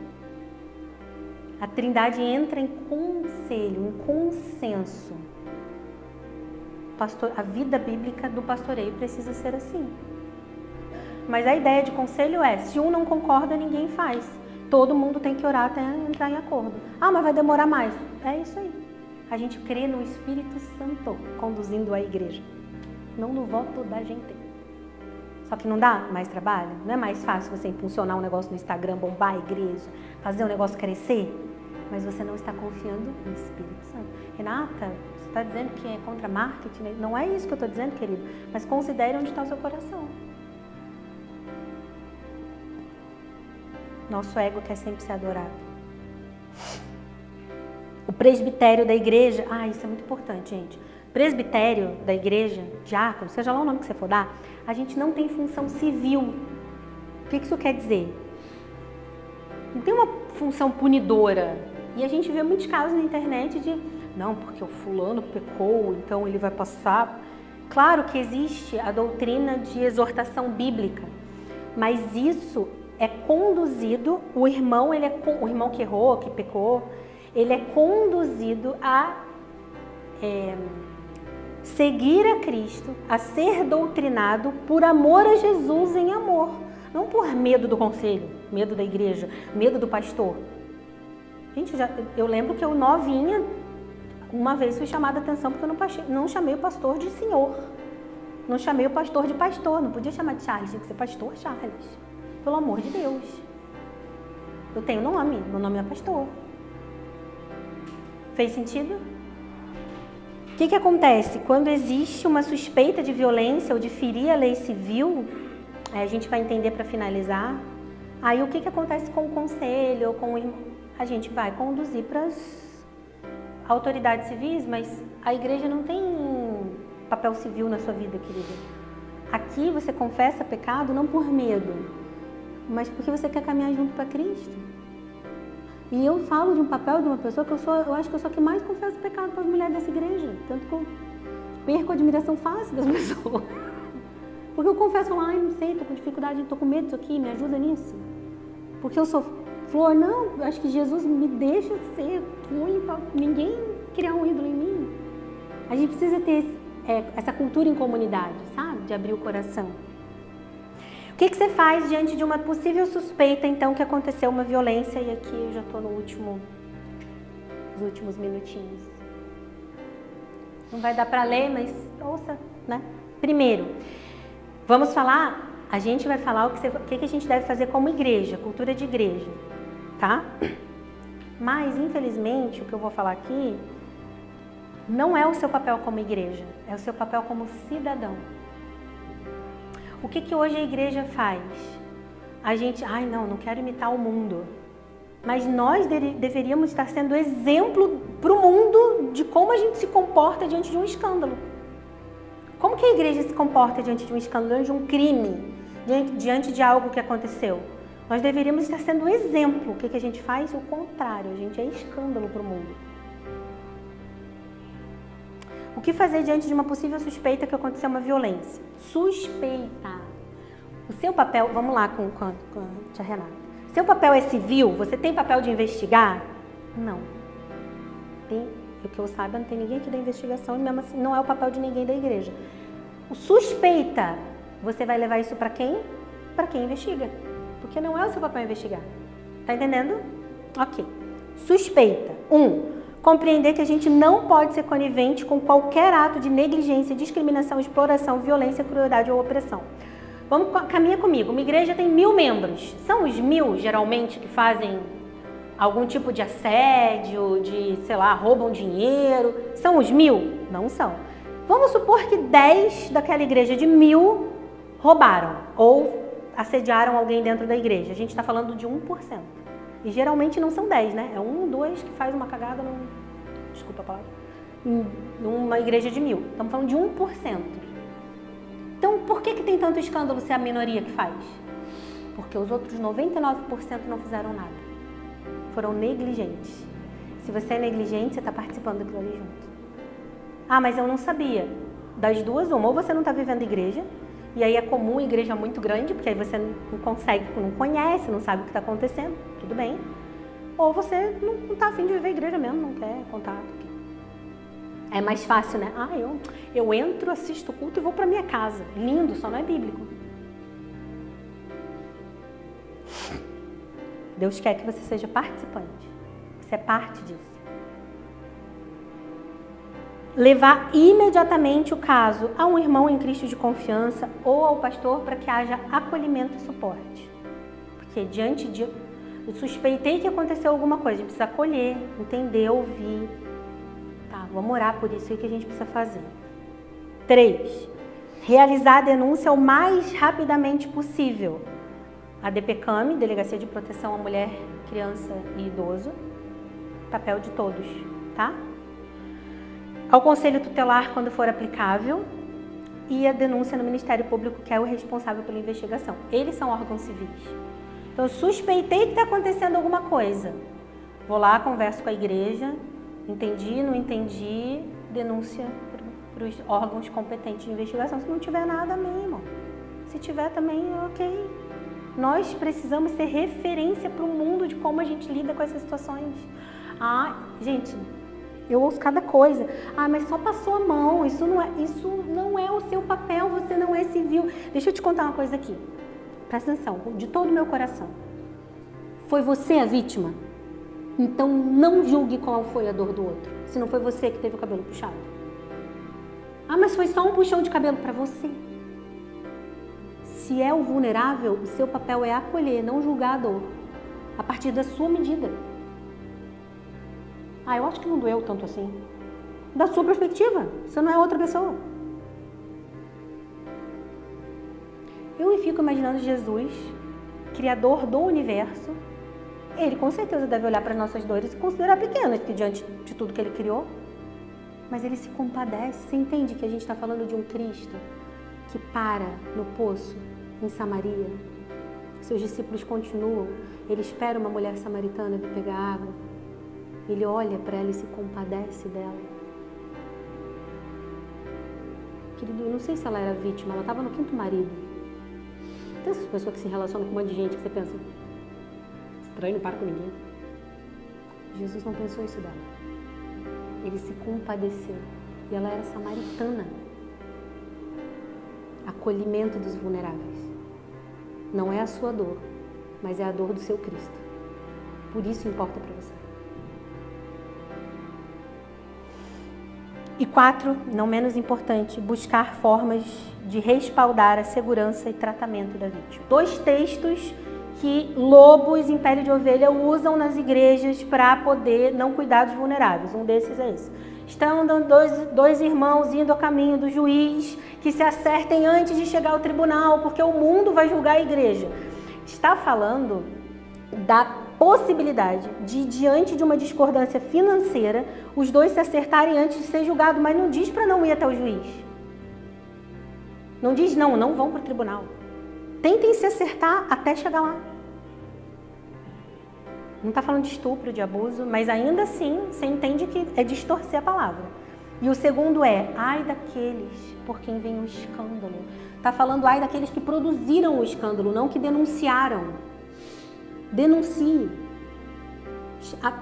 A Trindade entra em conselho, em consenso. A vida bíblica do pastoreio precisa ser assim. Mas a ideia de conselho é, se um não concorda, ninguém faz. Todo mundo tem que orar até entrar em acordo. Mas vai demorar mais. É isso aí. A gente crê no Espírito Santo conduzindo a igreja, não no voto da gente. Só que não dá mais trabalho? Não é mais fácil você impulsionar um negócio no Instagram, bombar a igreja, fazer o negócio crescer? Mas você não está confiando no Espírito Santo. Renata, você está dizendo que é contra marketing? Não é isso que eu estou dizendo, querido. Mas considere onde está o seu coração. Nosso ego quer sempre ser adorado. O presbitério da igreja, isso é muito importante, gente. Presbitério da igreja, diácono, seja lá o nome que você for dar, a gente não tem função civil. O que isso quer dizer? Não tem uma função punidora. E a gente vê muitos casos na internet de, não, porque o fulano pecou, então ele vai passar. Claro que existe a doutrina de exortação bíblica, mas isso é conduzido, o irmão que errou, que pecou, ele é conduzido a seguir a Cristo, a ser doutrinado por amor a Jesus em amor. Não por medo do conselho, medo da igreja, medo do pastor. Gente, eu lembro que eu novinha, uma vez fui chamada a atenção porque eu não chamei o pastor de senhor. Não chamei o pastor de pastor, não podia chamar de Charles, tinha que ser pastor Charles. Pelo amor de Deus. Eu tenho nome, meu nome é pastor. Fez sentido? O que acontece? Quando existe uma suspeita de violência ou de ferir a lei civil, a gente vai entender para finalizar, aí o que acontece com o conselho ou com o irmão? A gente vai conduzir para as autoridades civis, mas a igreja não tem papel civil na sua vida, querida. Aqui você confessa pecado não por medo, mas porque você quer caminhar junto para Cristo. E eu falo de um papel de uma pessoa que eu acho que eu sou a que mais confessa pecado para as mulheres dessa igreja. Tanto que eu perco a admiração fácil das pessoas. Porque eu confesso lá, não sei, estou com dificuldade, estou com medo disso aqui, me ajuda nisso. Porque eu sou flor, não, acho que Jesus me deixa ser ruim para ninguém criar um ídolo em mim. A gente precisa ter essa cultura em comunidade, sabe? De abrir o coração. O que você faz diante de uma possível suspeita, então, que aconteceu uma violência? E aqui eu já estou nos últimos minutinhos. Não vai dar para ler, mas ouça, né? Primeiro, vamos falar a gente vai falar o que a gente deve fazer como igreja, cultura de igreja, tá? Mas, infelizmente, o que eu vou falar aqui não é o seu papel como igreja, é o seu papel como cidadão. O que hoje a igreja faz? A gente, não quero imitar o mundo. Mas nós deveríamos estar sendo exemplo para o mundo de como a gente se comporta diante de um escândalo. Como que a igreja se comporta diante de um escândalo, diante de um crime, diante de algo que aconteceu? Nós deveríamos estar sendo um exemplo. O que a gente faz? O contrário, a gente é escândalo para o mundo. O que fazer diante de uma possível suspeita que aconteceu uma violência? Suspeita. O seu papel, vamos lá com a tia Renata. Seu papel é civil? Você tem papel de investigar? Não. O que eu saiba, não tem ninguém aqui da investigação e mesmo assim não é o papel de ninguém da igreja. O suspeita, você vai levar isso para quem? Para quem investiga. Porque não é o seu papel investigar. Tá entendendo? Ok. Suspeita. 1. Compreender que a gente não pode ser conivente com qualquer ato de negligência, discriminação, exploração, violência, crueldade ou opressão. Caminha comigo. Uma igreja tem 1000 membros. São os 1000, geralmente, que fazem algum tipo de assédio, roubam dinheiro. São os 1000? Não são. Vamos supor que 10 daquela igreja de 1000 roubaram ou assediaram alguém dentro da igreja. A gente está falando de 1%. E geralmente não são 10, né? É 1, 2 que faz uma cagada desculpa a palavra. Numa igreja de 1000. Estamos falando de 1%. Então, por que tem tanto escândalo se é a minoria que faz? Porque os outros 99% não fizeram nada. Foram negligentes. Se você é negligente, você está participando daquilo ali junto. Mas eu não sabia. Das duas, uma. Ou você não está vivendo igreja, e aí é comum igreja muito grande, porque aí você não consegue, não conhece, não sabe o que está acontecendo. Tudo bem. Ou você não está afim de viver igreja mesmo, não quer contato. É mais fácil, né? Eu entro, assisto o culto e vou para minha casa. Lindo, só não é bíblico. Deus quer que você seja participante. Você é parte disso. Levar imediatamente o caso a um irmão em Cristo de confiança ou ao pastor para que haja acolhimento e suporte. Porque diante de... Eu suspeitei que aconteceu alguma coisa. A gente precisa acolher, entender, ouvir. Vamos orar por isso aí que a gente precisa fazer. 3. Realizar a denúncia o mais rapidamente possível. A DPCAM, Delegacia de Proteção à Mulher, Criança e Idoso. Papel de todos, tá? Ao Conselho Tutelar, quando for aplicável. E a denúncia no Ministério Público, que é o responsável pela investigação. Eles são órgãos civis. Então, eu suspeitei que está acontecendo alguma coisa. Vou lá, converso com a igreja. Entendi, não entendi, denúncia para os órgãos competentes de investigação. Se não tiver nada, amém, irmão. Se tiver também, ok. Nós precisamos ser referência para o mundo de como a gente lida com essas situações. Gente, eu ouço cada coisa. Mas só passou a mão, isso não é o seu papel, você não é civil. Deixa eu te contar uma coisa aqui. Presta atenção, de todo o meu coração. Foi você a vítima? Então não julgue qual foi a dor do outro, se não foi você que teve o cabelo puxado. Mas foi só um puxão de cabelo para você. Se é o vulnerável, o seu papel é acolher, não julgar a dor, a partir da sua medida. Eu acho que não doeu tanto assim. Da sua perspectiva, você não é outra pessoa. Eu fico imaginando Jesus, criador do universo. Ele com certeza deve olhar para as nossas dores e considerar pequenas, porque diante de tudo que ele criou. Mas ele se compadece. Você entende que a gente está falando de um Cristo que para no poço em Samaria? Seus discípulos continuam. Ele espera uma mulher samaritana vir pegar água. Ele olha para ela e se compadece dela. Querido, eu não sei se ela era vítima, ela estava no 5º marido. Tem essas pessoas que se relacionam com um monte de gente que você pensa... Estranho, não para com ninguém. Jesus não pensou isso dela. Ele se compadeceu. E ela era samaritana. Acolhimento dos vulneráveis. Não é a sua dor, mas é a dor do seu Cristo. Por isso importa para você. E 4, não menos importante, buscar formas de respaldar a segurança e tratamento da vítima. 2 textos que lobos em pele de ovelha usam nas igrejas para poder não cuidar dos vulneráveis. Um desses é esse. Estão andando dois irmãos indo ao caminho do juiz, que se acertem antes de chegar ao tribunal, porque o mundo vai julgar a igreja. Está falando da possibilidade de, diante de uma discordância financeira, os dois se acertarem antes de ser julgado, mas não diz para não ir até o juiz. Não diz não vão para o tribunal. Tentem se acertar até chegar lá. Não está falando de estupro, de abuso, mas ainda assim você entende que é distorcer a palavra. E o segundo é, ai daqueles por quem vem o escândalo. Está falando ai daqueles que produziram o escândalo, não que denunciaram. Denuncie.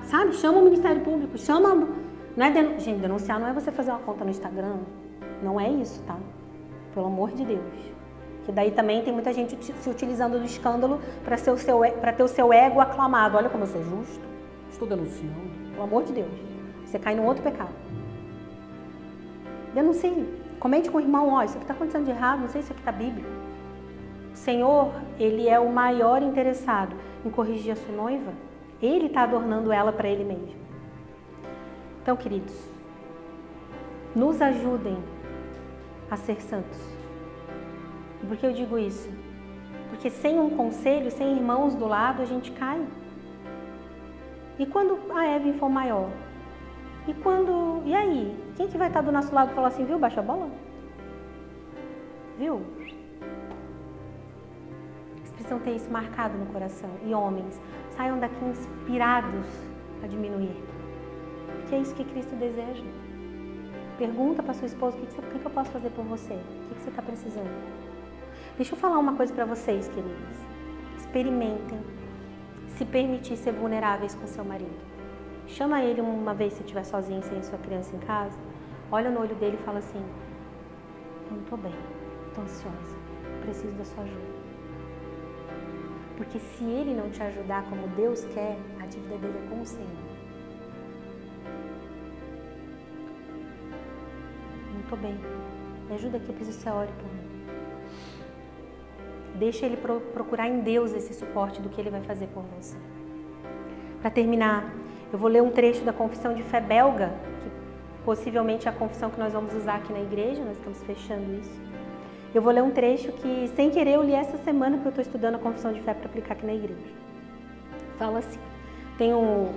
Sabe, chama o Ministério Público, chama... Não é gente, denunciar não é você fazer uma conta no Instagram. Não é isso, tá? Pelo amor de Deus. Que daí também tem muita gente se utilizando do escândalo para ter o seu ego aclamado. Olha como eu sou justo, estou denunciando. Pelo amor de Deus, você cai num outro pecado. Denuncie, comente com o irmão, ó, isso aqui está acontecendo de errado, não sei se isso aqui está bíblico. O Senhor, Ele é o maior interessado em corrigir a sua noiva. Ele está adornando ela para Ele mesmo. Então, queridos, nos ajudem a ser santos. Por que eu digo isso? Porque sem um conselho, sem irmãos do lado, a gente cai. E quando a Evelyn for maior? E aí? Quem que vai estar do nosso lado e falar assim, viu, baixa a bola? Viu? Vocês precisam ter isso marcado no coração. E homens, saiam daqui inspirados a diminuir. Porque é isso que Cristo deseja. Pergunta para sua esposa, o que eu posso fazer por você? O que você está precisando? Deixa eu falar uma coisa para vocês, queridos. Experimentem se permitir ser vulneráveis com seu marido. Chama ele uma vez se estiver sozinho, sem a sua criança em casa. Olha no olho dele e fala assim, eu não estou bem, estou ansiosa, preciso da sua ajuda. Porque se ele não te ajudar como Deus quer, a dívida dele é com o Senhor. Não estou bem, me ajuda aqui, eu preciso que você ore por mim. Deixa ele procurar em Deus esse suporte do que ele vai fazer por você. Para terminar, eu vou ler um trecho da Confissão de Fé belga, que possivelmente é a confissão que nós vamos usar aqui na igreja, nós estamos fechando isso. Eu vou ler um trecho que, sem querer, eu li essa semana, porque eu estou estudando a Confissão de Fé para aplicar aqui na igreja. Fala assim, tem o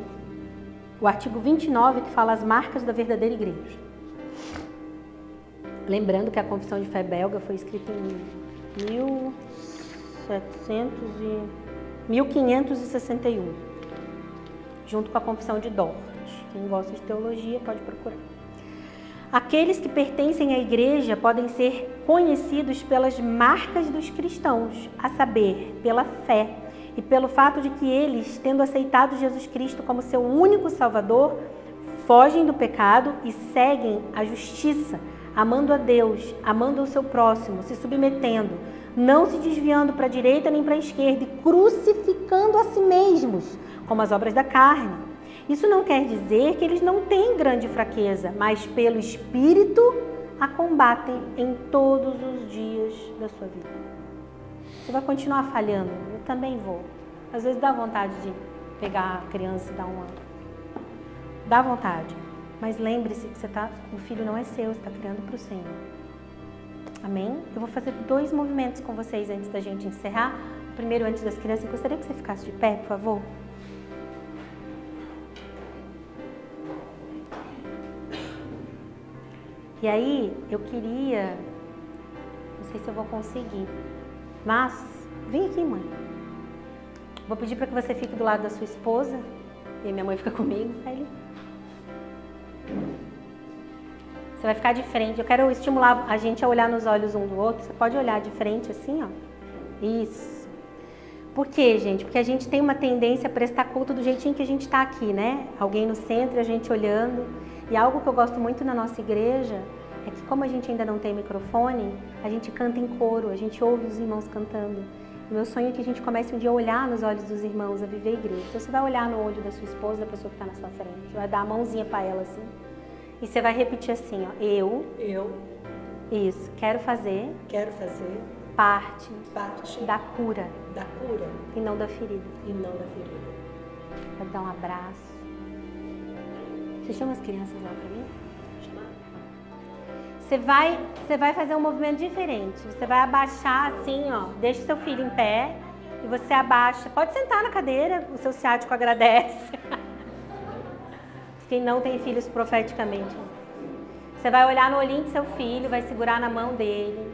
artigo 29 que fala as marcas da verdadeira igreja. Lembrando que a Confissão de Fé belga foi escrita em 1561, junto com a Confissão de Dort. Quem gosta de teologia pode procurar. Aqueles que pertencem à igreja podem ser conhecidos pelas marcas dos cristãos, a saber, pela fé e pelo fato de que eles, tendo aceitado Jesus Cristo como seu único Salvador, fogem do pecado e seguem a justiça, amando a Deus, amando o seu próximo, se submetendo, não se desviando para a direita nem para a esquerda e crucificando a si mesmos, como as obras da carne. Isso não quer dizer que eles não têm grande fraqueza, mas pelo Espírito a combatem em todos os dias da sua vida. Você vai continuar falhando, eu também vou. Às vezes dá vontade de pegar a criança e dar uma... Dá vontade. Mas lembre-se que o filho não é seu, você está criando para o Senhor. Amém? Eu vou fazer 2 movimentos com vocês antes da gente encerrar. O primeiro, antes das crianças, eu gostaria que você ficasse de pé, por favor. E aí, eu queria... Não sei se eu vou conseguir. Mas, vem aqui, mãe. Vou pedir para que você fique do lado da sua esposa. E minha mãe fica comigo, Feli. Você vai ficar de frente. Eu quero estimular a gente a olhar nos olhos um do outro. Você pode olhar de frente assim, ó. Isso. Por quê, gente? Porque a gente tem uma tendência a prestar culto do jeitinho que a gente está aqui, né? Alguém no centro e a gente olhando. E algo que eu gosto muito na nossa igreja é que, como a gente ainda não tem microfone, a gente canta em coro, a gente ouve os irmãos cantando. O meu sonho é que a gente comece um dia a olhar nos olhos dos irmãos, a viver a igreja. Então você vai olhar no olho da sua esposa, da pessoa que está na sua frente, vai dar a mãozinha para ela assim. E você vai repetir assim, ó, eu Isso. Quero fazer parte da cura e não da ferida. Pode dar um abraço. Você chama as crianças lá pra mim? Você vai fazer um movimento diferente. Você vai abaixar assim, ó. Deixa o seu filho em pé e você abaixa. Pode sentar na cadeira, o seu ciático agradece. Quem não tem filhos profeticamente. Você vai olhar no olhinho do seu filho, vai segurar na mão dele,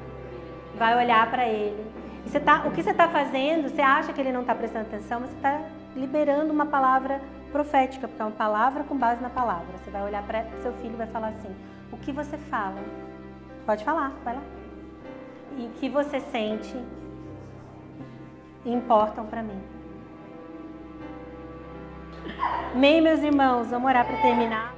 vai olhar para ele. E o que você está fazendo, você acha que ele não está prestando atenção, mas você está liberando uma palavra profética, porque é uma palavra com base na palavra. Você vai olhar para seu filho e vai falar assim: o que você fala? Pode falar, vai lá. E o que você sente importam para mim. Amém, meus irmãos? Vamos orar para terminar.